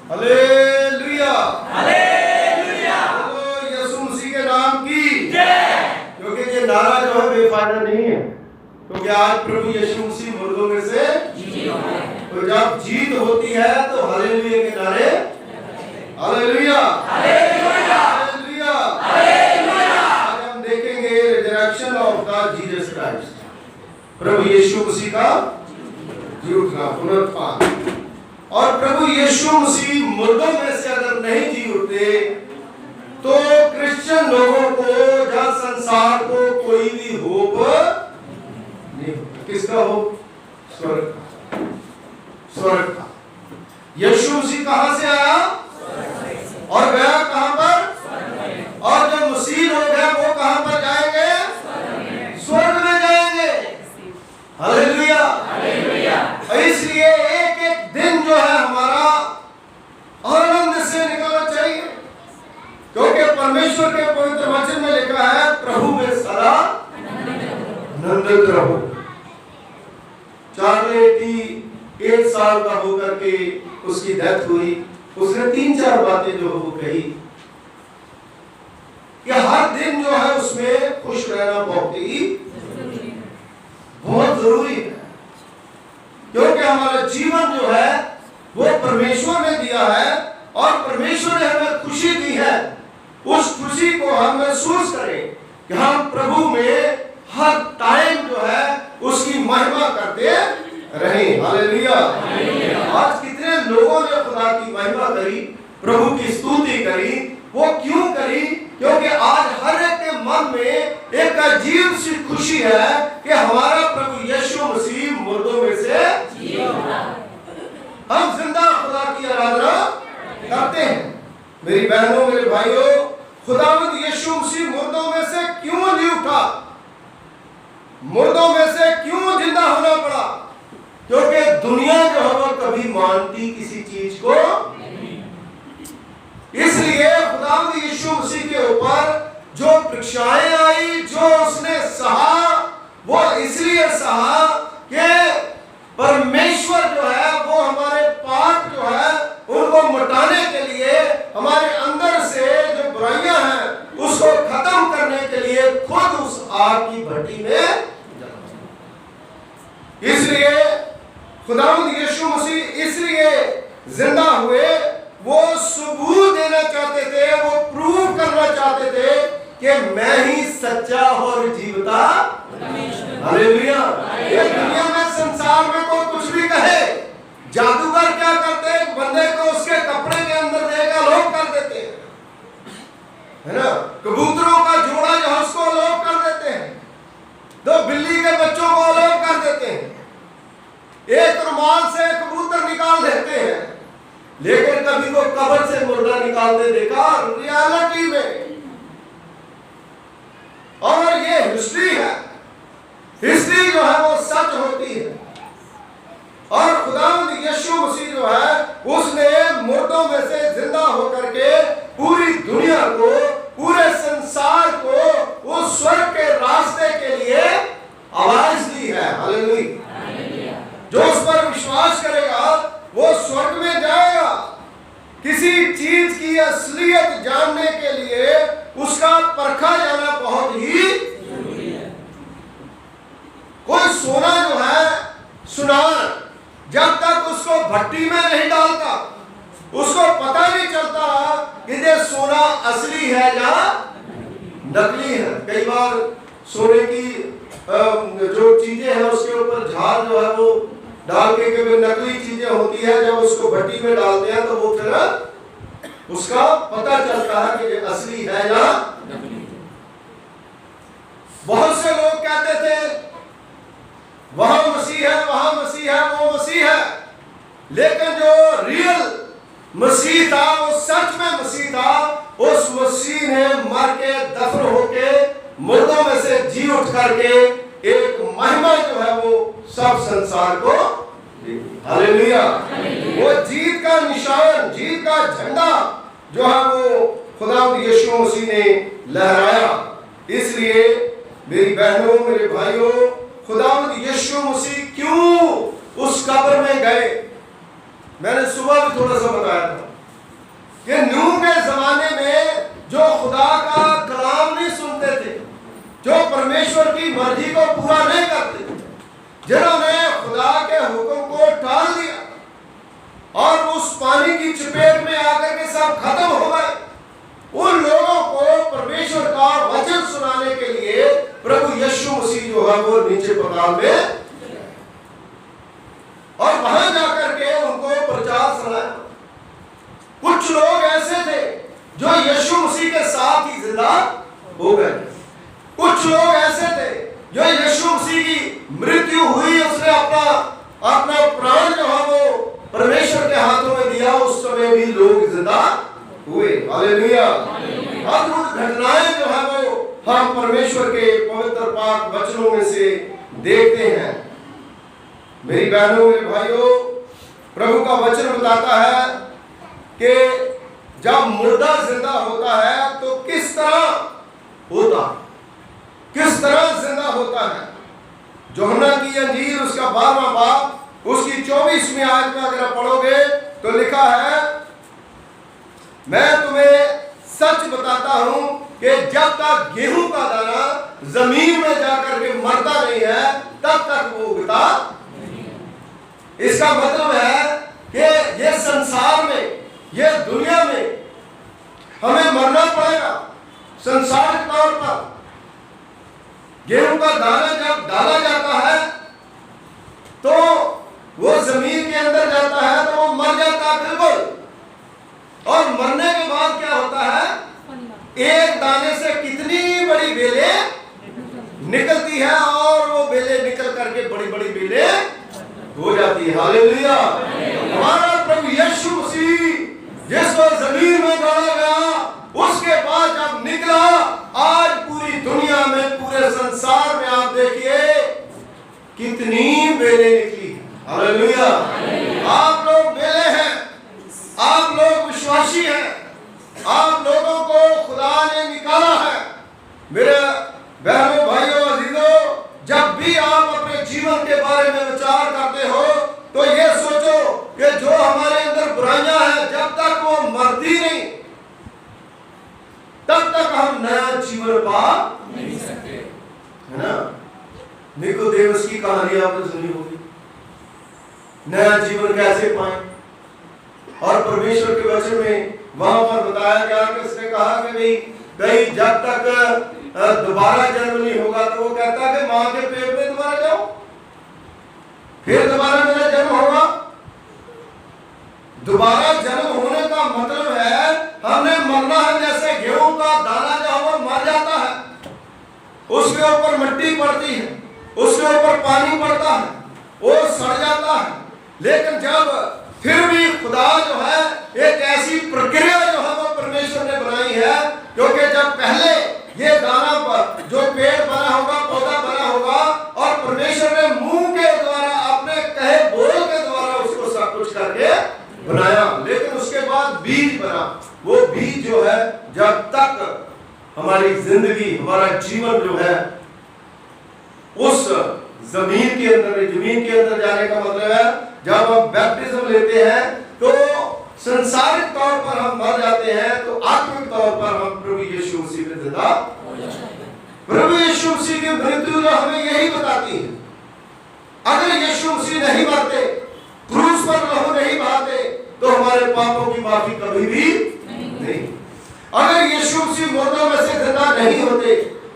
Hallelujah, hallelujah. बोलो यीशु मसीह के नाम की जय। क्योंकि ये नारा जो है बेफायदा नहीं है, क्योंकि आज प्रभु यीशु मसीह मुर्दों में से जी उठा है। तो जब जीत होती है तो हालेलुया के नारे, हालेलुया, हालेलुया, हालेलुया, हालेलुया। आज हम देखेंगे resurrection of the Jesus Christ, प्रभु यीशु मसीह का जी उठना, पुनरुत्थान। और प्रभु यीशु मसीह मुर्दों में से अगर नहीं जी उठते तो क्रिश्चियन लोगों को या संसार को कोई भी होप नहीं होता। किसका होप? स्वर्ग का, स्वर्ग का। यीशु मसीह कहां से आया और गया कहां पर? और जो मसीह लोग हैं वो कहां पर जाएंगे? स्वर्ग में जाएंगे। Hallelujah, hallelujah. इसलिए एक एक दिन जो है हमारा आनंद से निकलना चाहिए, क्योंकि परमेश्वर के पवित्र वचन में लिखा है प्रभु में सदा आनंदित रहो। चार्लेटी 1 साल का होकर के उसकी डेथ हुई। उसने 3-4 बातें जो वो कही कि हर दिन जो है उसमें खुश रहना बहुत जरूरी है, क्योंकि हमारा जीवन जो है वो परमेश्वर ने दिया है और परमेश्वर ने हमें खुशी दी है। उस खुशी को हम महसूस करें कि हम प्रभु में हर टाइम जो है उसकी महिमा करते रहें। हालेलुया। आज कितने लोगों ने खुदा की महिमा करी, प्रभु की स्तुति करी। वो क्यों करी? क्योंकि आज हर एक के मन में एक अजीब सी खुशी है कि हमारा प्रभु यीशु मसीह मुर्दों में से जी उठा। हम जिंदा खुदा की आराधना करते हैं। मेरी बहनों, मेरे भाइयों, खुदावंद यीशु मसीह मुर्दों में से क्यों जी उठा? मुर्दों में से क्यों जिंदा होना पड़ा? क्योंकि दुनिया जो है वो कभी मानती किसी चीज को, इसलिए खुदावंद यीशु मसीह के ऊपर जो परीक्षाएं आई, जो उसने सहा, वो इसलिए सहा कि परमेश्वर जो है वो हमारे पाप जो है उनको मिटाने के लिए, हमारे अंदर से जो बुराइयां हैं उसको खत्म करने के लिए खुद उस आग की भट्टी में, इसलिए खुदावंद यीशु मसीह इसलिए जिंदा हुए। वो सबूत देना चाहते थे, वो प्रूव करना चाहते थे कि मैं ही सच्चा और जीवता हालेलुया। ये दुनिया में, संसार में कोई कुछ भी कहे, जादूगर क्या करते हैं? बंदे को उसके कपड़े के अंदर देगा, लोग कर देते हैं, है ना। कबूतरों का जोड़ा जो है उसको लोग कर देते हैं, दो बिल्ली के बच्चों को लोग कर देते हैं, एक रुमाल से कबूतर निकाल देते हैं, लेकिन कभी वो कब्र से मुर्दा निकालते देखा रियलिटी में? और ये हिस्ट्री है, हिस्ट्री जो है वो सच होती है। और खुदावंद यीशु मसीह जो है उसने मुर्दों में से जिंदा होकर के पूरी दुनिया को, पूरे संसार को उस स्वर्ग के रास्ते के लिए आवाज दी है। हालेलुया। जो उस पर विश्वास करेगा वो स्वर्ग में जाएगा। किसी चीज की असलियत जानने के लिए उसका परखा जाना बहुत ही जरूरी है। कोई सोना जो है, सुनार, जब तक उसको भट्टी में नहीं डालता उसको पता नहीं चलता कि ये सोना असली है या नकली है। कई बार सोने की जो चीजें हैं उसके ऊपर झाग जो है वो डाल के कभी नकली चीजें होती है, जब उसको भट्टी में डालते हैं तो वो फिर उसका पता चलता है कि ये असली है या नकली। बहुत से लोग कहते थे वहां मसीह है, वहां मसीह है, वो मसीह है, लेकिन जो रियल मसीह था, वो सच में मसीह था, उस मसीह ने मर के दफन होके मुर्दों में से जी उठ करके एक महिमा जो है वो सब संसार को, हालेलुया, वो जीत का निशान, जीत का झंडा जो है वो खुदावंद यीशु मसीह ने लहराया। इसलिए मेरी बहनों, मेरे भाइयों, खुदावंद यीशु मसीह क्यों उस कब्र में गए? मैंने सुबह भी थोड़ा सा बताया था मर्जी को पूरा नहीं करते, जिन्होंने खुदा के हुक्म को टाल दिया और उस पानी की चपेट में आकर के सब खत्म हो गए, उन लोगों को परमेश्वर का वचन सुनाने के लिए प्रभु यीशु मसीह जो है वो नीचे पाताल में और वहां जाकर के उनको प्रचार सुनाया। कुछ लोग ऐसे थे जो यीशु मसीह के साथ ही जिंदा हो गए। कुछ लोग ऐसे थे जो यीशु मसीह की मृत्यु हुई, उसने अपना प्राण जो है वो परमेश्वर के हाथों में दिया, उस समय भी लोग जिंदा हुए। हालेलुया। अद्भुत घटनाएं जो है वो हम परमेश्वर के पवित्र पाक वचनों में से देखते हैं। मेरी बहनों, मेरे भाइयों, प्रभु का वचन बताता है कि जब मुर्दा जिंदा होता है तो किस तरह जिंदा होता है। यूहन्ना की अंजील उसका 12वां बाब उसकी 24वीं आयत में अगर आप पढ़ोगे तो लिखा है, मैं तुम्हें सच बताता हूं कि जब तक गेहूं का दाना जमीन में जाकर के मरता नहीं है तब तक वो उगता। इसका मतलब है कि ये संसार में, ये दुनिया में हमें मरना पड़ेगा। संसारिक तौर पर गेहूं का दाना जब डाला जाता है तो वो जमीन के अंदर जाता है तो वो मर जाता है बिल्कुल। और मरने के बाद क्या होता है, एक दाने से कितनी बड़ी बेलें निकलती है और वो बेलें निकल करके बड़ी बड़ी बेलें हो जाती है। हालेलुया। हमारा प्रभु यीशु मसीह जिसको जमीन में गाड़ा गया, उसके बाद जब निकला, आज पूरी दुनिया में, पूरे संसार में आप देखिए कितनी बेलें निकली। हालेलुया। आप लोग बेले हैं, आप लोग विश्वासी हैं, आप लोगों को खुदा ने निकाला है। मेरे बहनों, भाइयों, अजीजों, जब भी आप अपने जीवन के बारे में विचार करते हो तो ये सोचो कि जो हमारे अंदर बुराइयां हैं, जब तक वो मरती नहीं तब तक हम नया जीवन पा नहीं सकते, है ना। निकोदेमुस की कहानी आपने सुनी होगी, नया जीवन कैसे पाए। और परमेश्वर के वचन में वहां पर बताया गया कि उसने कहा कि भाई जब तक दोबारा जन्म नहीं होगा, तो वो कहता है कि मां के पेट में दोबारा जाओ, फिर दोबारा मेरा जन्म होगा। दोबारा जन्म होने का मतलब है हमने मरना है। जैसे गेहूं का दाना जो है वो मर जाता है, उसके ऊपर मिट्टी पड़ती है, उसके ऊपर पानी पड़ता है, वो सड़ जाता है। लेकिन जब फिर भी खुदा जो है एक ऐसी प्रक्रिया जो है वो परमेश्वर ने बनाई है, क्योंकि जब पहले ये दाना पर जो पेड़ बना होगा, पौधा बना होगा, और परमेश्वर ने मुंह के द्वारा, अपने कहे बोल के द्वारा उसको सब कुछ करके बनाया। लेकिन उसके बाद बीज बना। वो बीज जो है जब तक हमारी जिंदगी, हमारा जीवन जो है उस जमीन के अंदर जाने का मतलब है जब हम बैप्टिज्म लेते हैं तो संसारिक तौर पर हम मर जाते हैं, तो आत्मिक तौर पर हम प्रभु यीशु मसीह में जिंदा हो जाते हैं। प्रभु यीशु मसीह की मृत्यु जो हमें यही बताती है। अगर यीशु मसीह नहीं मरते, क्रूस पर लहू नहीं बहाते, तो हमारे पापों की माफी कभी भी नहीं। अगर यीशु मसीह मुर्दों में से जिंदा नहीं होते,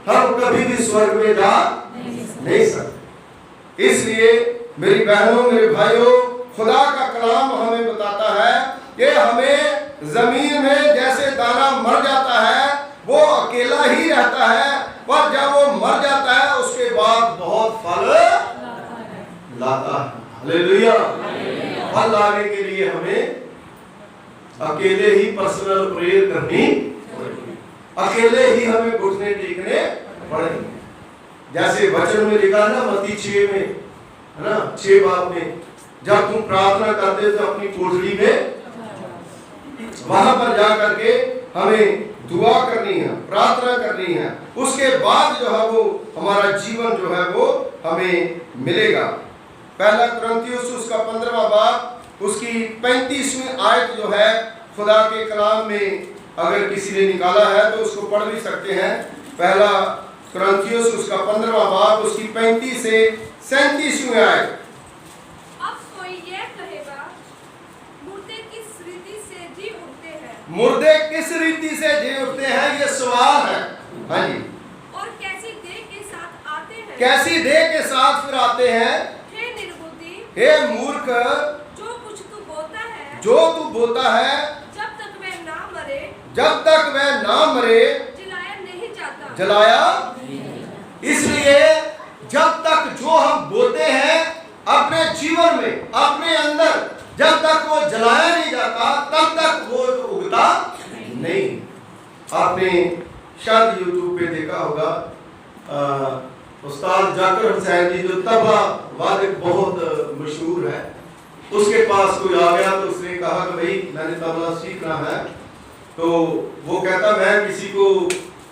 हम कभी भी स्वर्ग में जा नहीं सकते। इसलिए मेरी बहनों, मेरे भाइयों, खुदा का कलाम हमें बताता है कि हमें जमीन में जैसे दाना मर जाता है वो अकेला ही रहता है, पर जब वो मर जाता है उसके बाद बहुत फल लाता है। हालेलुया। फल लाने के लिए हमें अकेले ही पर्सनल प्रेयर करनी पड़ेगी, अकेले ही हमें घुटने टेकने पड़ेंगे। जैसे वचन में लिखा है ना, मत्ती 6 में, है ना, 6 बाब में, जब तुम प्रार्थना करते हो तो अपनी कोठरी में वहां पर जा करके हमें दुआ करनी है, प्रार्थना करनी है। उसके बाद जो है वो हमारा जीवन जो है वो हमें मिलेगा। पहला कुरिन्थियों उसका 15वां बाब उसकी 35वीं आयत जो है खुदा के कलाम में अगर किसी ने निकाला है तो उसको पढ़ भी सकते हैं। पहला कुरिन्थियों उसका 15वां बाब उसकी 35 से 37वीं आयत। अब कोई ये कहेगा, मुर्दे किस रीति से जी उठते हैं? मुर्दे किस रीति से जी उठते हैं, ये सवाल है। हाँ जी। और कैसी देह के साथ आते हैं? कैसी देह के साथ फिर आते हैं? हे निर्बुद्धि, हे मूर्ख, जो कुछ तू बोलता है, जो तू बोलता है, जब तक वह ना मरे, जब तक वह ना मरे, जलाया नहीं जाता। जलाया। इसलिए जब तक जो हम बोलते हैं अपने जीवन में, अपने अंदर, जब तक वो जलाया नहीं जाता, तब तक वो उगता नहीं। आपने शायद यूट्यूब पे देखा होगा, उस्ताद जाकिर हुसैन जी जो तबला वादक बहुत मशहूर है, उसके पास कोई आ गया तो उसने कहा कि भाई मैंने तबला सीखना है। तो वो कहता मैं किसी को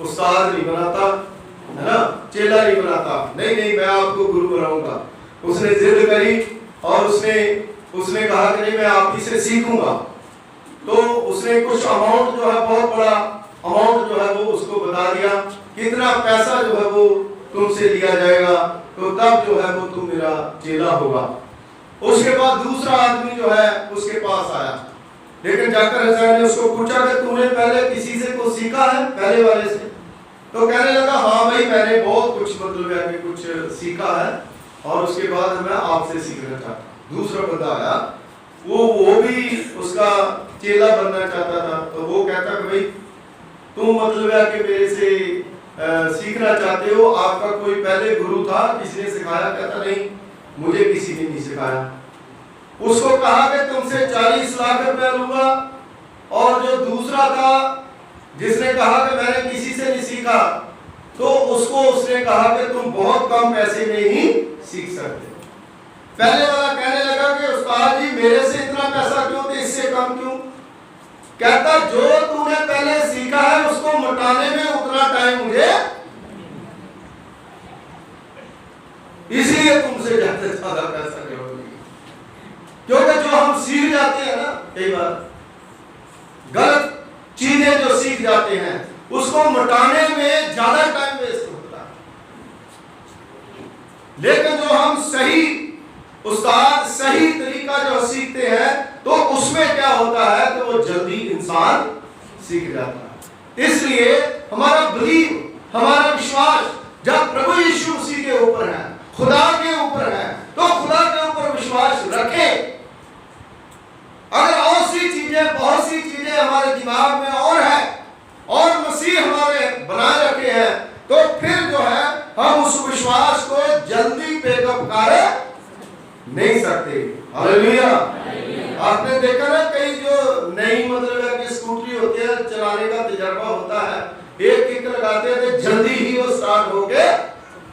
उस्ताद नहीं बनाता, है ना, चेला नहीं बनाता, नहीं नहीं मैं आपको गुरु बनाऊंगा। उसने जिद करी और उसने कहा कि नहीं मैं आप ही से सीखूंगा। तो उसने कुछ अमाउंट जो है, बहुत बड़ा अमाउंट जो है वो उसको बता दिया, कितना पैसा जो है वो तुमसे लिया जाएगा, तो तब जो है वो तुम मेरा चेला होगा। उसके बाद दूसरा आदमी जो है उसके पास आया, लेकिन जाकिर हुसैन ने उसको पूछा कि तूने पहले किसी से कुछ सीखा है, पहले वाले से? तो कहने लगा हाँ भाई मैंने बहुत कुछ मतलब है कि कुछ सीखा है और उसके बाद मैं आपसे सीखना चाहता हूँ। दूसरा बंदा आया, वो भी उसका चेला बनना चाहता था। तो वो कहता कि भाई तुम मतलब है कि मेरे से सीखना चाहते हो, आपका कोई पहले गुरु था, किसने सिखाया? कहता नहीं मुझे किसी ने नहीं सिखाया। उसको कहा कि तुमसे 40 लाख रुपया लूंगा, और जो दूसरा था जिसने कहा कि मैंने किसी से नहीं सीखा, तो उसने कहा कि तुम बहुत कम पैसे में ही सीख सकते। पहले वाला कहने लगा कि उस्ताद जी मेरे से इतना पैसा क्यों, तो इससे कम क्यों? कहता जो तूने पहले सीखा है उसको मिटाने में उतना टाइम मुझे, इसलिए तुमसे ज्यादा पैसा करोगे। क्योंकि जो हम सीख जाते हैं ना, कई बार गलत चीजें जो सीख जाते हैं उसको मिटाने में ज्यादा टाइम वेस्ट होता है। लेकिन जो हम सही उस्ताद, सही तरीका जो सीखते हैं तो उसमें क्या होता है कि वो जल्दी इंसान सीख जाता है। इसलिए हमारा बिलीव, हमारा विश्वास जब प्रभु यीशु मसीह के ऊपर है, खुदा के ऊपर है, तो खुदा के ऊपर विश्वास रखें। अगर और सी चीजें, बहुत सी चीजें हमारे दिमाग में और है और मसीह हमारे बनाए रखे हैं, तो फिर जो है हम उस विश्वास को जल्दी पेकअप कर नहीं सकते। हालेलुया। आपने देखा ना कई जो नई मतलब है कि स्कूटरी होती है, चलाने का तजर्बा होता है, एक किक लगाते हैं तो जल्दी ही वो स्टार्ट होके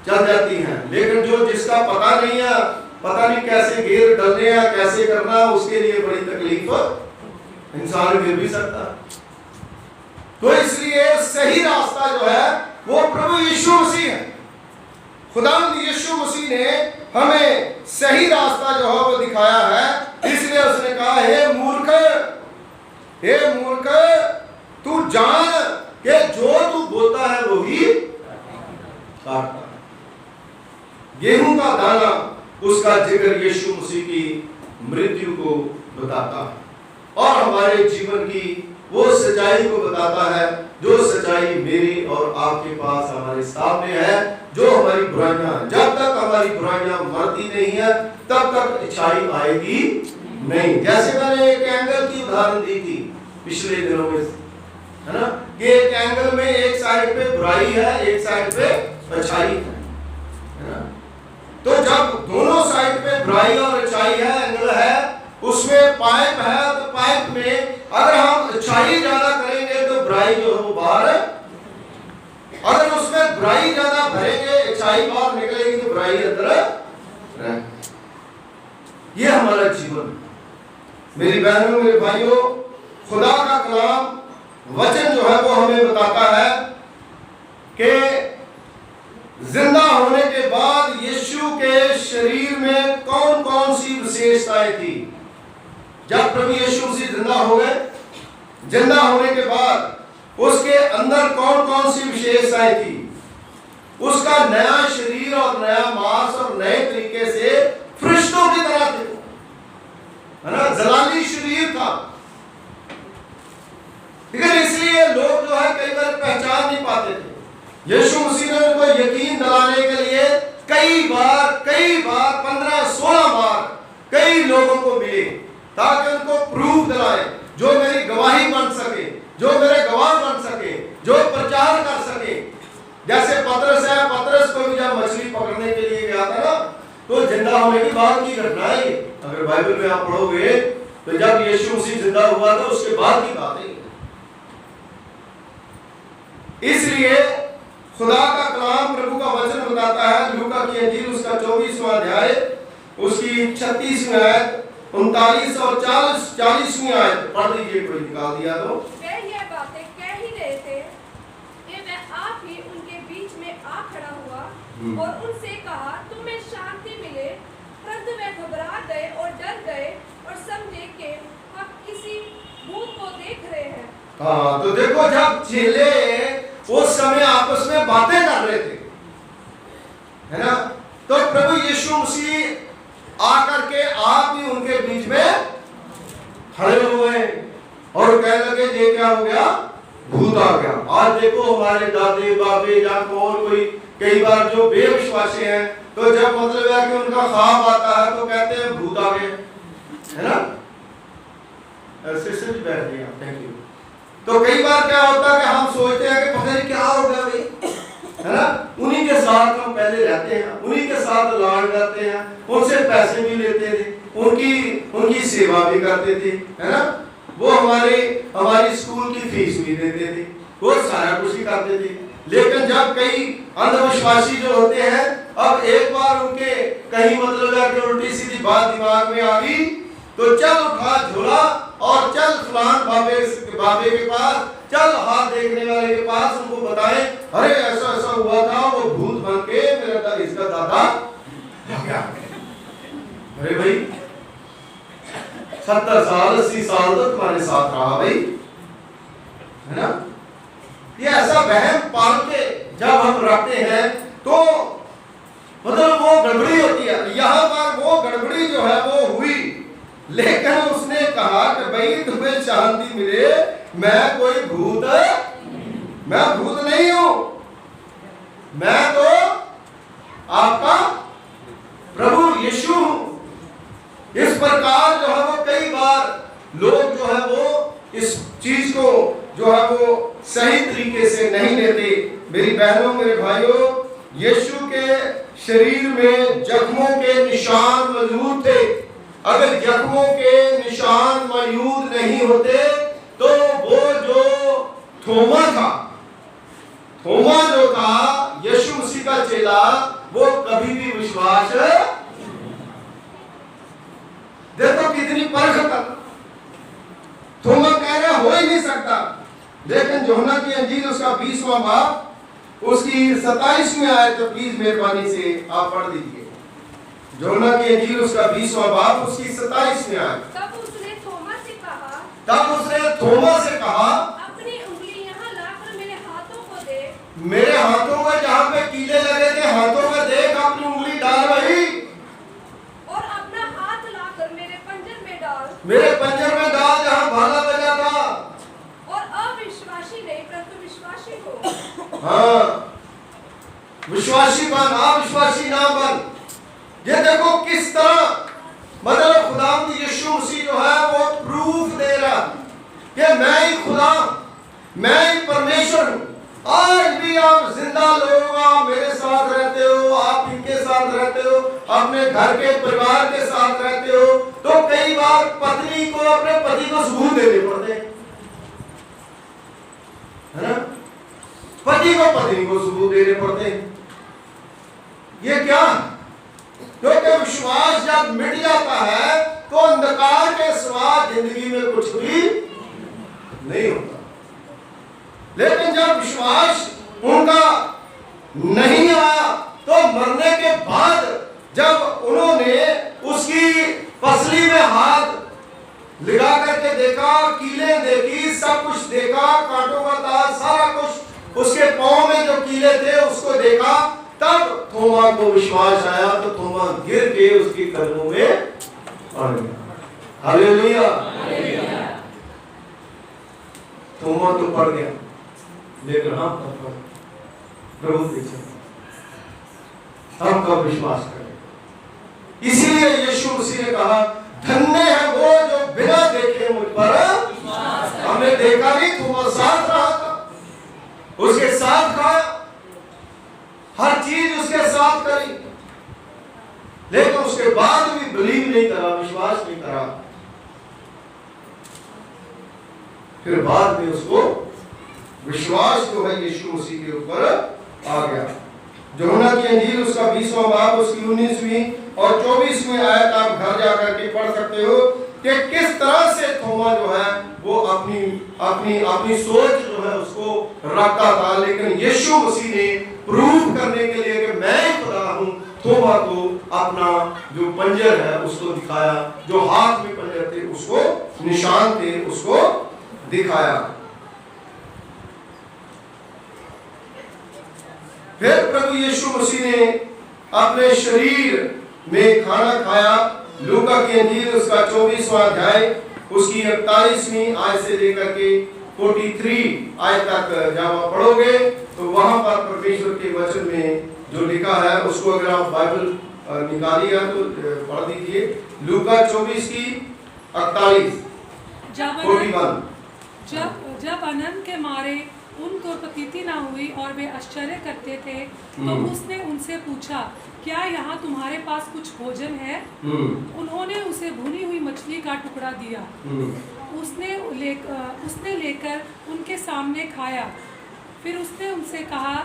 चल जाती हैं। लेकिन जो जिसका पता नहीं है, पता नहीं कैसे गियर डालने हैं, कैसे करना, उसके लिए बड़ी तकलीफ इंसान गिर भी सकता है। तो इसलिए सही रास्ता जो है वो प्रभु यीशु मसीह है। खुदावंद यीशु मसीह ने हमें सही रास्ता जो है वो दिखाया है। इसलिए उसने कहा हे मूर्ख, हे मूर्ख, तू जान कि जो तू बोलता है वो ही काटता है। गेहूं का दाना उसका जिक्र यीशु मसीह की मृत्यु को बताता है और हमारे जीवन की वो सच्चाई को बताता है, जो सच्चाई मेरी और आपके पास हमारे सामने है। जो हमारी बुराइयां, जब तक हमारी बुराइयां मरती नहीं है तब तक अच्छाई आएगी नहीं। जैसे मैंने एक एंगल की उदाहरण दी थी पिछले दिनों में, है ना, कि एक एंगल में एक साइड पे बुराई है, एक साइड पे अच्छाई है ना। तो जब दोनों साइड पे बुराई और अच्छाई है, एंगल है, उसमें पाइप है, तो पाइप में अगर हम अच्छाई ज्यादा करेंगे तो बुराई जो है वो बाहर है, अगर उसमें बुराई ज्यादा भरेंगे, अच्छाई बाहर निकलेगी तो बुराई अंदर है। ये हमारा जीवन। मेरी बहनों, मेरे भाइयों, खुदा का कलाम वचन जो है वो हमें बताता है कि जिंदा होने के बाद यीशु के शरीर में कौन कौन सी विशेषताएं थी। जब प्रभु यीशु मसीह जिंदा हो गए, जिंदा होने के बाद उसके अंदर कौन कौन सी विशेषताएं थी। उसका नया शरीर और नया मांस और नए तरीके से फरिश्तों की तरह थे, है ना, जलाली शरीर था। लेकिन इसलिए लोग जो है कई बार पहचान नहीं पाते थे। यीशु मसीह ने उनको यकीन दिलाने के लिए कई बार 15-16 बार कई लोगों को मिले, ताकि उनको प्रूफ दिलाए, जो मेरी गवाही बन सके, जो मेरे गवाह बन सके, जो प्रचार कर सके। जैसे पतरस है, पतरस को भी जब मछली पकड़ने के लिए गया था ना, तो जिंदा होने की बात की घटना है। अगर बाइबल में आप पढ़ोगे तो जब यीशु मसीह जिंदा हुआ था उसके बाद की बात है। इसलिए खुदा का कलाम, प्रभु का वचन बताता है, लूका की इंजील उसका 24वां अध्याय उसकी 36वीं आयत, 39 और 40वीं आयत पढ़ लीजिए, कोई निकाल दिया तो। वे ये बातें कह ही रहे थे कि मैं आप ही उनके बीच में आ खड़ा हुआ और उनसे कहा, तुम्हें शांति मिले। परंतु वे घबरा गए और डर गए और समझे कि हम किसी भूत को देख रहे हैं। हाँ, तो देखो, जब चेले उस समय आपस में बातें कर रहे थे, है ना, तो प्रभु यीशु मसीह आकर के आप ही उनके बीच में खड़े हुए और कहने लगे, ये क्या हो गया, भूत आ गया। आज देखो हमारे दादे बाबे या कोई कई बार जो बेविश्वासी हैं, तो जब मतलब है कि उनका ख्वाब आता है तो कहते हैं भूत आ गए, है ना। ऐसे से बैठ गया, थैंक यू। तो कई बार क्या होता है कि हम सोचते हैं कि पता नहीं क्या हो गया भाई, है ना। उन्हीं के साथ हम पहले रहते हैं, उन्हीं के साथ लाड करते हैं, उनसे पैसे भी लेते थे, उनकी सेवा भी करते थे, है ना। वो हमारी स्कूल की फीस भी देते थे, वो सारा कुछ ही करते थे। लेकिन जब कई अंधविश्वासी जो होते हैं, अब एक बार उनके कहीं मतलब है कि उल्टी सीधी बात दिमाग में आ गई, तो चल उठा झोला और चल फलान बाबे के पास, चल हाथ देखने वाले के पास, उनको बताएं, अरे ऐसा ऐसा हुआ था, वो भूत बन के मेरा इसका दादा आ गया। अरे भाई 70 साल 80 साल तक तुम्हारे साथ रहा भाई, है ना। ये ऐसा वहम पाल के जब हम रखते हैं तो मतलब वो गड़बड़ी होती है। यहाँ पर वो गड़बड़ी जो है वो हुई, लेकिन उसने कहा कि भाई तुम्हें शांति मिले, मैं कोई भूत नहीं हूं, मैं तो आपका प्रभु यीशु हूं। इस प्रकार जो है वो कई बार लोग जो है वो इस चीज को जो है वो सही तरीके से नहीं लेते। मेरी बहनों, मेरे भाइयों, यीशु के शरीर में जख्मों के निशान मौजूद थे। अगर जख्मों के निशान मौजूद नहीं होते तो वो जो थोमा जो था यीशु मसीह का चेला, वो कभी भी विश्वास, देखो कितनी परख तक थोमा कह रहा हो ही नहीं सकता। लेकिन यूहन्ना की इंजील उसका 20वां बाब उसकी 27वीं आयत, तो प्लीज मेहरबानी से आप पढ़ दीजिए। यूहन्ना की इंजील उसका 20वां बाब उसकी 27वीं आयत। तब उसने थोमा से कहा, अपनी उंगली यहाँ लाकर मेरे हाथों को दे। मेरे हाथों में जहाँ पे कीले लगे थे, हाथों में देख, अपनी उंगली डाल वही, और अपना हाथ लाकर मेरे पंजर में डाल, मेरे पंजर में डाल जहाँ भाला बजा था। और अविश्वासी नहीं परंतु विश्वासी हो। हाँ, विश्वासी बन, अविश्वासी ना बन। ये देखो किस तरह मतलब खुदावंद यीशु मसीह जो है वो प्रूफ दे रहा कि मैं ही खुदा, मैं ही परमेश्वर हूं। आज भी आप जिंदा लोग, आप मेरे साथ रहते हो, आप इनके साथ रहते हो, अपने घर के परिवार के साथ रहते हो, तो कई बार पत्नी को अपने पति को सबूत देने पड़ते हैं, है ना। पति को पत्नी को सबूत देने पड़ते हैं। ये क्या? क्योंकि विश्वास जब मिट जाता है तो अंधकार के सिवा जिंदगी में कुछ भी नहीं होता। लेकिन जब विश्वास उनका नहीं आया तो मरने के बाद जब उन्होंने उसकी पसली में हाथ लगा करके देखा, कीलें देखी, सब कुछ देखा, कांटों का ताज, सारा कुछ उसके पांव में जो कीले थे उसको देखा, तब थोमा को विश्वास आया, तो थोमा गिर के उसके कदमों में पड़ गया। हालेलुया। थोमा तो पड़ गया, लेकिन हम कब पड़े? प्रभु पीछे हम कब विश्वास करें? इसीलिए यीशु मसीह ने कहा, धन्य है वो जो बिना देखे मुझ पर, हमने देखा नहीं, थोमा साथ रहा था, उसके साथ खाया, हर चीज उसके साथ करी, लेकिन उसके बाद भी बिलीव नहीं करा, विश्वास नहीं करा। फिर बाद में उसको विश्वास जो है यीशु मसीह के ऊपर आ गया। यूहन्ना की इंजील उसका 20वां बाब उसकी 19वीं और 24वीं आयत आप घर जाकर के पढ़ सकते हो कि किस तरह से थोमा जो है वो अपनी अपनी अपनी सोच जो है उसको रखता था, लेकिन यीशु मसीह ने प्रूव करने के लिए कि मैं खुदा हूं, थोमा को अपना जो पंजर है उसको दिखाया, जो हाथ में पंजर थे उसको, निशान थे उसको दिखाया। फिर प्रभु यीशु मसीह ने अपने शरीर में खाना खाया। लूका की इंजील उसका 24वां अध्याय उसकी 41वीं आयत से लेकर के 43 आयत तक जब आप पढ़ोगे तो वहां पर परमेश्वर के वचन में जो लिखा है उसको अगर आप बाइबल निकालिए तो पढ़ दीजिए। लूका 24 की 41 41। जब आनंद के मारे उनको प्रतीति ना हुई और वे आश्चर्य करते थे, तो उसने उनसे पूछा, क्या यहाँ तुम्हारे पास कुछ भोजन है? उन्होंने उसे भुनी हुई मछली का टुकड़ा दिया। उसने लेकर उनके सामने खाया। फिर उसने उनसे कहा,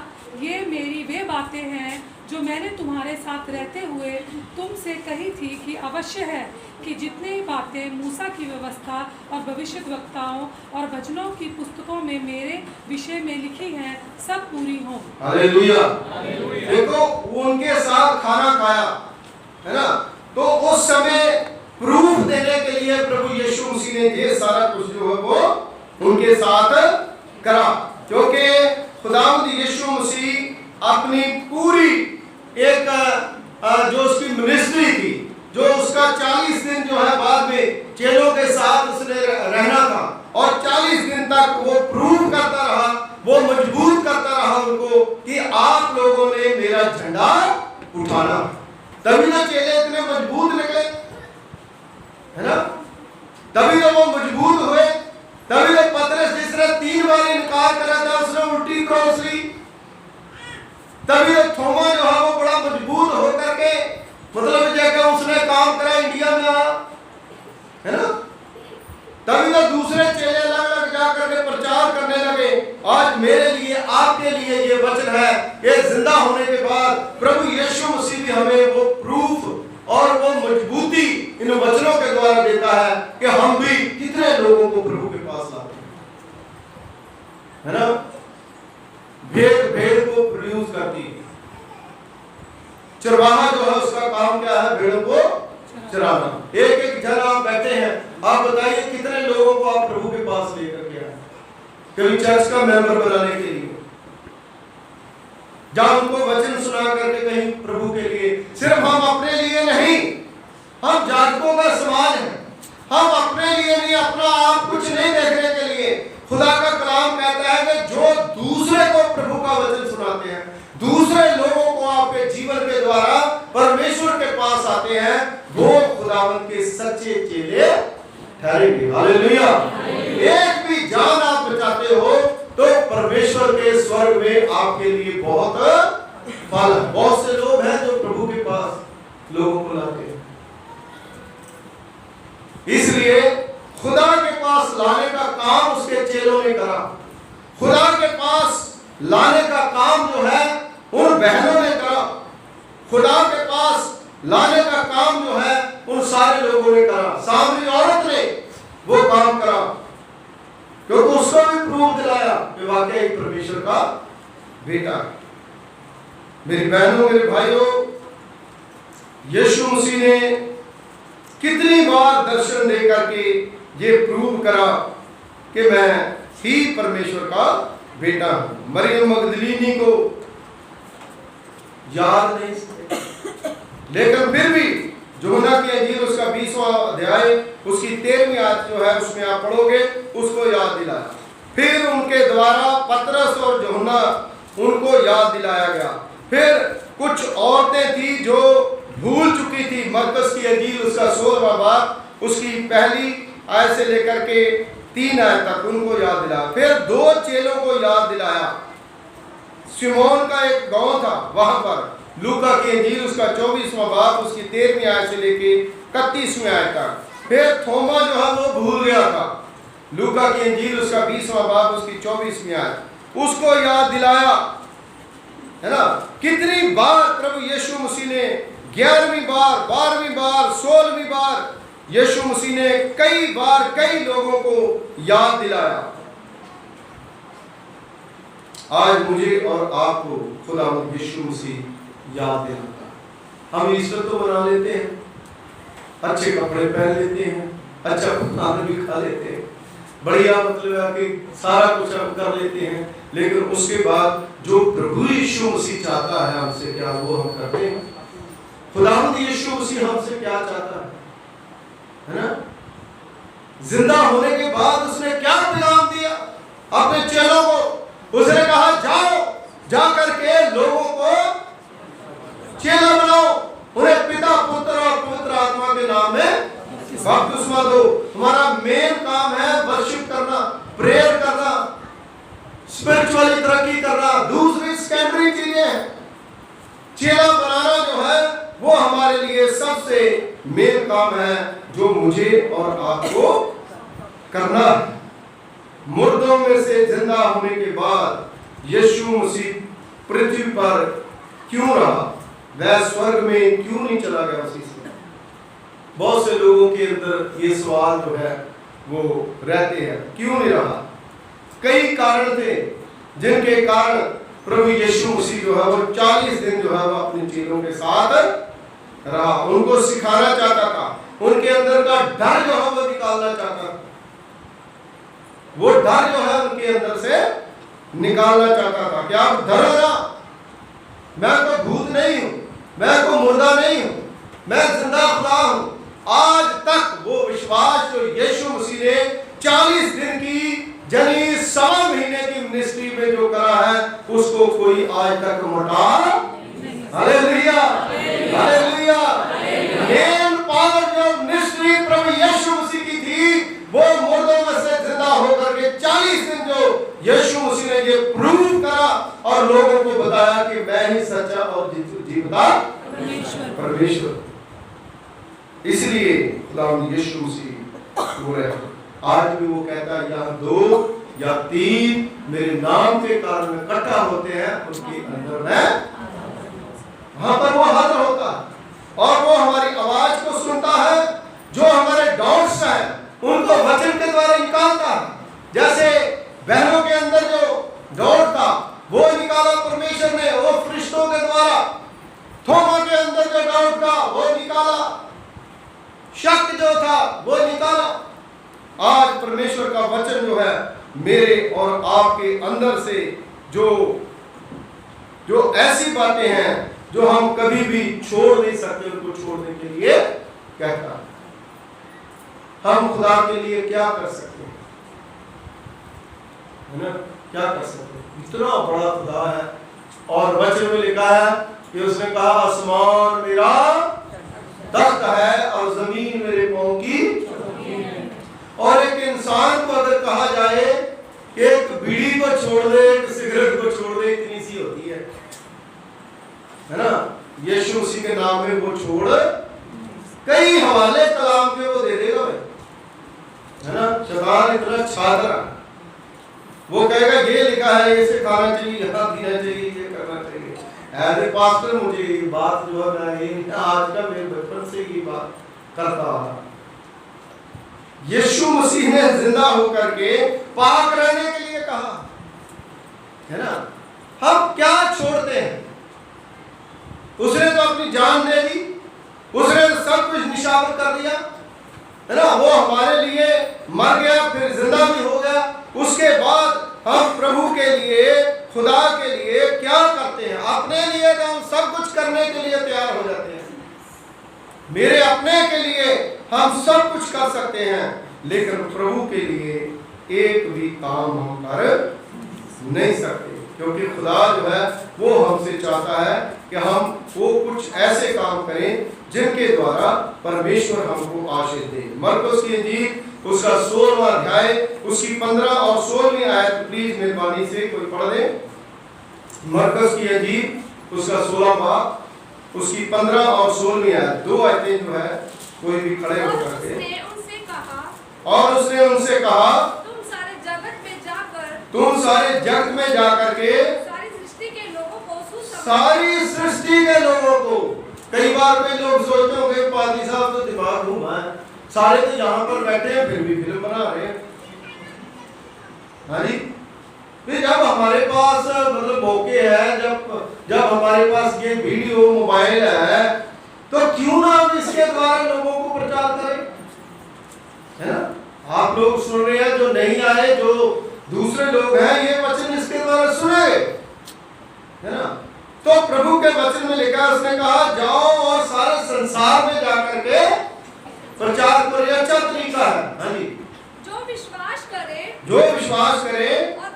ये मेरी वे बातें हैं जो मैंने तुम्हारे साथ रहते हुए तुमसे कही थी कि अवश्य है कि जितनी बातें मूसा की व्यवस्था और भविष्यद्वक्ताओं और भजनों की पुस्तकों में मेरे विषय में लिखी हैं सब पूरी हों। हालेलुया। देखो उनके साथ खाना खाया है ना, तो उस समय प्रूफ देने के लिए प्रभु यीशु मसीह ने ये सारा कुछ जो है वो उनके साथ करा, क्योंकि खुदावंद यीशु मसीह अपनी पूरी एक जो उसकी मिनिस्ट्री थी, जो उसका 40 दिन जो है बाद में चेलों के साथ उसने रहना था और 40 दिन तक वो प्रूव करता रहा, वो मजबूत करता रहा उनको कि आप लोगों ने मेरा झंडा उठाना। तभी तो चेले इतने मजबूत निकले है ना, तभी तो वो मजबूत हुए, तभी तो पतरस जिसने 3 बार इनकार करा था उसने उल्टी क्रॉस ली, तभी तो थोमा जो है वो बड़ा मजबूत होकर के मतलब जगह उसने काम करा इंडिया में है ना, तभी तो दूसरे चेले अलग जाकर के प्रचार करने लगे। आज मेरे लिए आपके लिए ये वचन है कि जिंदा होने के बाद प्रभु यीशु मसीह भी हमें वो प्रूफ और वो मजबूती इन वचनों के द्वारा देता है कि हम भी कितने लोगों को प्रभु के पास लाते है ना। भेड़ को प्रोड्यूस करती है, चरवाहा जो है उसका काम क्या है? भेड़ों को चराना। एक एक जन आप बैठे हैं, आप बताइए कितने लोगों को आप प्रभु के पास लेकर के आए? कभी चर्च का मेंबर बनाने के लिए, जब उनको वचन सुना करके कहीं प्रभु के लिए, सिर्फ हम अपने लिए नहीं, हम जातकों का समाज है, हम अपने लिए नहीं, अपना आप कुछ नहीं देखने के लिए। खुदा का कलाम कहता है कि जो दूसरे को प्रभु का वचन सुनाते हैं, दूसरे लोगों को आपके जीवन के द्वारा परमेश्वर के पास आते हैं, वो खुदावंद के सच्चे चेले ठहरेंगे। हालेलुया। एक भी जान आप बचाते हो तो परमेश्वर के स्वर्ग में आपके लिए बहुत फल है। बहुत से लोग हैं जो प्रभु के पास लोगों को लाते हैं, इसलिए खुदा के पास लाने का काम उसके चेलों ने करा। खुदा के पास लाने का काम जो है उन बहनों ने करा, खुदा के पास लाने का काम जो है उन सारे लोगों ने करा। सामरी औरत ने वो काम करा, क्योंकि उसको भी प्रूफ दिलाया कि वाकई परमेश्वर का बेटा। मेरी बहनों, मेरे भाइयों, यीशु मसीह ने कितनी बार दर्शन देकर के ये प्रूव करा कि मैं ही परमेश्वर का बेटा हूं। मरियम मगदलीनी को याद नहीं थे, लेकिन फिर भी यूहन्ना की इंजील उसका 20वां अध्याय उसकी 13वीं आयत जो है उसमें आप पढ़ोगे, उसको याद दिलाया। फिर उनके द्वारा पतरस और यूहन्ना उनको याद दिलाया गया। फिर कुछ औरतें थी जो भूल चुकी थी। मरकस की इंजील उसका 16वां बाब उसकी पहली आयत से लेकर के 3 आयत तक उनको याद दिलाया। फिर 2 चेलों को याद दिलाया। सिमोन का एक गांव था, वहां पर लूका की इंजील उसका 24वां बाब उसकी 13वीं आयत से लेके 31वीं आयत तक। फिर थोमा जो है वो भूल गया था, लूका की इंजील उसका 20वां बाब उसकी 24वीं आयत, उसको याद दिलाया, है ना। कितनी बार प्रभु यीशु मसीह ने 11वीं बार, 12वीं बार, 16वीं बार यीशु मसीह ने कई बार कई लोगों को याद दिलाया। आज मुझे और आपको खुदा यीशु मसीह याद दिलाता। हम ईस्टर तो बना लेते हैं, अच्छे कपड़े पहन लेते हैं, अच्छा खाना भी खा लेते हैं, बढ़िया मतलब है कि सारा कुछ हम कर लेते हैं, लेकिन उसके बाद जो प्रभु यीशु मसीह चाहता है हमसे, क्या वो हम करते हैं? खुदावंद यीशु मसीह हमसे क्या चाहता है ना? जिंदा होने के बाद उसने क्या पैगाम दिया अपने चेलों को? उसने कहा जाओ, जा करके लोगों को चेला बनाओ, उन्हें पिता, पुत्र और पवित्र आत्मा के नाम में बपतिस्मा दो। हमारा मेन काम है वर्शिप करना, प्रेयर करना, स्पिरिचुअली तरक्की करना। दूसरी सेकेंडरी चीजें हैं। चेला बनाना जो है वो हमारे लिए सबसे मेन काम है, जो मुझे और आपको करना है। मुर्दों में से जिंदा होने के बाद यीशु मसीह पृथ्वी पर क्यों रहा? वह स्वर्ग में क्यों नहीं चला गया उसी से? बहुत से लोगों के अंदर ये सवाल जो है वो रहते हैं, क्यों नहीं रहा? कई कारण थे जिनके कारण प्रभु यीशु मसीह जो है वो 40 दिन जो है वो अपने चेलों के साथ रहा। उनको सिखाना चाहता था, उनके अंदर का डर जो है वो निकालना चाहता था। वो डर जो है उनके अंदर से निकालना चाहता था कि आप डरो ना, मैं तो भूत नहीं हूं, मैं तो मुर्दा नहीं हूं, मैं जिंदा खुदा हूं। आज तक वो विश्वास जो यीशु मसीह ने 40 दिन की यानी 1.25 महीने की मिनिस्ट्री में जो करा है, उसको कोई आज तक मोटा हालेलुया, हालेलुया। मेन पावर जो मिनिस्ट्री प्रभु यीशु मसीह की थी, वो मुर्दों में से जिंदा होकर के 40 दिन जो यीशु मसीह ने ये प्रूव करा और लोगों को बताया कि मैं ही सच्चा और जीवता परमेश्वर। इसलिए खुदावंद यीशु मसीह वो है, आज भी वो कहता है यहाँ 2 या 3 मेरे नाम के कारण में इकट्ठा होते हैं, उसके अंदर में वहां पर वो हाजिर होता है और वो हमारी आवाज को सुनता है। जो हमारे डाउट्स हैं उनको वचन के द्वारा निकालता है। जैसे बहनों के अंदर जो डाउट था वो निकाला परमेश्वर ने, वो फरिश्तों के द्वारा। थोमा के अंदर जो डाउट था वो निकाला, शक जो था वो निकाला। आज परमेश्वर का वचन जो है मेरे और आपके अंदर से जो ऐसी बातें हैं जो हम कभी भी छोड़ नहीं सकते, उनको छोड़ने के लिए कहता है। हम खुदा के लिए क्या कर सकते हैं, है ना? क्या कर सकते हैं? इतना बड़ा खुदा है और वचन में लिखा है कि उसने कहा आसमान मेरा तख्त है और जमीन मेरे पांव की। और एक इंसान को अगर कहा जाए कि एक बीड़ी को छोड़ दे, एक सिगरेट को छोड़ दे, इतनी सी होती है ना? यीशु मसीह के नाम में वो छोड़, कई हवाले कलाम के वो दे देगा, है ना? शैतान इतना छात्र, वो कहेगा ये लिखा है, इसे खाना चाहिए, यहाँ पीना चाहिए, ये करना चाहिए। एज पास्टर मुझे ये बात जो है मैं आज का मेरे बचपन से ये बात करता रहा। यीशु मसीह ने जिंदा होकर के पाक रहने के लिए कहा, है ना? हम क्या छोड़ते हैं? उसने तो अपनी जान दे दी, उसने तो सब कुछ निशावर कर दिया, है ना? वो हमारे लिए मर गया, फिर जिंदा भी हो गया। उसके बाद हम प्रभु के लिए अपने लिए तो हम सब कुछ करने के लिए तैयार हो जाते हैं, मेरे अपने के लिए हम सब कुछ कर सकते हैं, लेकिन प्रभु के लिए एक भी काम हम कर नहीं सकते, क्योंकि खुदा जो है वो हमसे चाहता है कि हम वो कुछ ऐसे काम करें जिनके द्वारा परमेश्वर हमको आशीष दे। मरकुस की इंजील उसका 16वां अध्याय उसकी 15 और 16वीं आयत प्लीज मेहरबानी से कोई पढ़ दे। मरकुस की इंजील उसका 16वां बाब उसकी 15 और 16वीं आयत, 2 आयतें जो है कोई भी खड़े होकर के। और उसने उनसे कहा तुम सारे जगत में जाकर तुम सारे जगत में जाकर के सारी सृष्टि के लोगों को सारी सृष्टि के लोगों को। कई बार पे लोग सोचते होंगे पादी साहब तो दिमाग घूमा है, सारे तो यहाँ पर बैठे हैं फिर भी फिल्म बना रहे हैं। हाँ जी, फिर जब हमारे पास मतलब मौके है, जब हमारे पास ये वीडियो मोबाइल है, तो क्यों ना हम इसके द्वारा लोगों को प्रचार करें, है ना। आप लोग सुन रहे हैं, जो नहीं आए, जो दूसरे लोग हैं, ये वचन इसके द्वारा सुने, है ना। तो प्रभु के वचन में लिखा है, उसने कहा जाओ और सारे संसार में जाकर के प्रचार करो। ये अच्छा तरीका है। हाँ जी, जो विश्वास करे और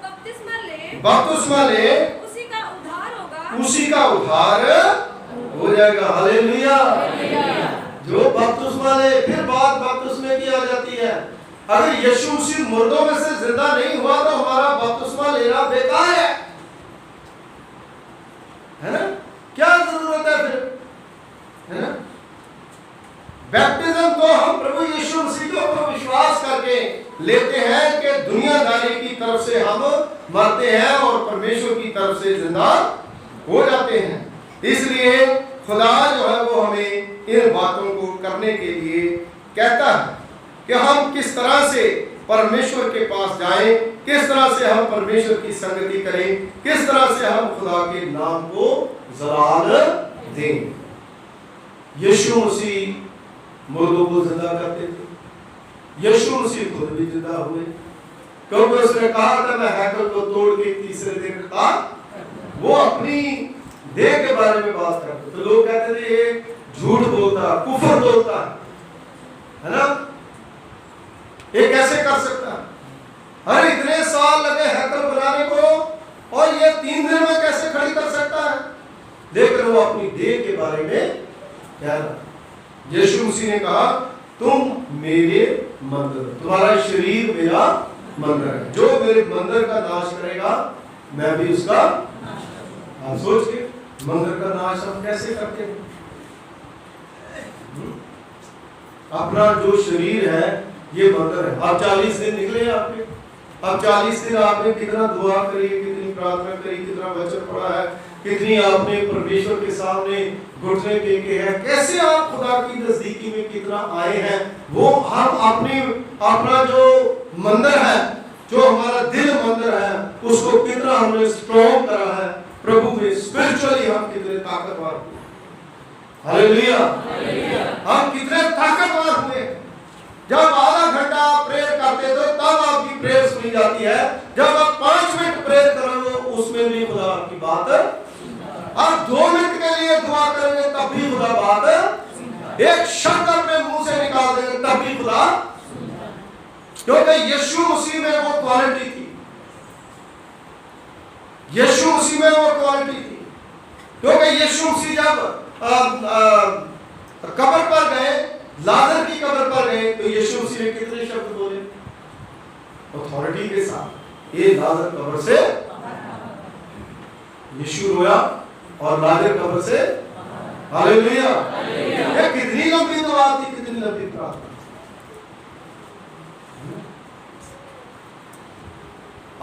बपतिस्मा ले उसी का उद्धार होगा, उसी का उद्धार हो जाएगा। हालेलुया। जो बपतिस्मा ले, फिर बात बपतिस्मे की आ जाती है। अगर यीशु मसीह मुर्दों में से जिंदा नहीं हुआ तो हमारा बपतिस्मा लेना बेकार है ना। क्या जरूरत है फिर, है ना। बैप्टिज्म तो हम प्रभु यीशु मसीह के ऊपर विश्वास करके लेते हैं कि दुनियादारी की तरफ से हम मरते हैं और परमेश्वर की तरफ से जिंदा हो जाते हैं। इसलिए खुदा जो है वो हमें इन बातों को करने के लिए कहता है कि हम किस तरह से परमेश्वर के पास जाएं, किस तरह से हम परमेश्वर की संगति करें, किस तरह से हम खुदा के नाम को जलाल दें। यीशु मसीह मुर्दों को जिंदा करते थे, यीशु मसीह खुद भी जिंदा हुए, क्योंकि उसने कहा था मैं हैकल को तोड़ के तीसरे दिन का। वो अपनी देह के बारे में बात करते तो लोग कहते थे ये झूठ बोलता, कुफर बोलता है ना, ये कैसे कर सकता है। अरे इतने साल लगे हैकल बनाने को और ये 3 दिन में कैसे खड़ी कर सकता है। लेकिन वो अपनी देह के बारे में कह रहा। यीशु मसीह ने कहा तुम मेरे मंदिर, तुम्हारा शरीर मेरा मंदिर है, जो मेरे मंदिर का नाश करेगा मैं भी उसका। आप सोच के मंदिर का नाश हम कैसे करते हैं। अपना जो शरीर है ये मंदिर है। अब 40 दिन निकले आपके, अब 40 दिन आपने कितना दुआ करी, कितनी प्रार्थना करी, कितना वचन पढ़ा है, कितनी आपने परमेश्वर के सामने घुटने टेके हैं, कैसे आप खुदा की नजदीकी में कितना आए हैं। वो हम अपना जो मंदिर है, जो हमारा दिल मंदिर है, उसको कितना हमने स्ट्रॉन्ग करा है प्रभु में। स्पिरिचुअली हम कितने ताकतवर हुए। हालेलुया। हम कितने ताकतवर हुए। जब आधा घंटा प्रेयर करते तो तब आपकी प्रेयर सुनी जाती है, जब आप 5 मिनट प्रेयर करोगे उसमें भी खुदा आपकी बात, आप 2 मिनट के लिए दुआ करेंगे तब भी खुदा बात, एक शब्द अपने मुंह से निकाल देंगे तब भी खुदा, क्योंकि यीशु मसीह में वो क्वालिटी थी, यीशु मसीह में वो क्वालिटी थी। क्योंकि यीशु मसीह जब कब्र पर गए, लाजर की कब्र पर गए, तो यीशु मसीह ने कितने शब्द बोले अथॉरिटी के साथ। ये लाजर कब्र से, यीशु रोया और लाजर कब्र से। हालेलुया। ये कितनी लंबी दुआ थी, कितनी लंबी प्रार्थना।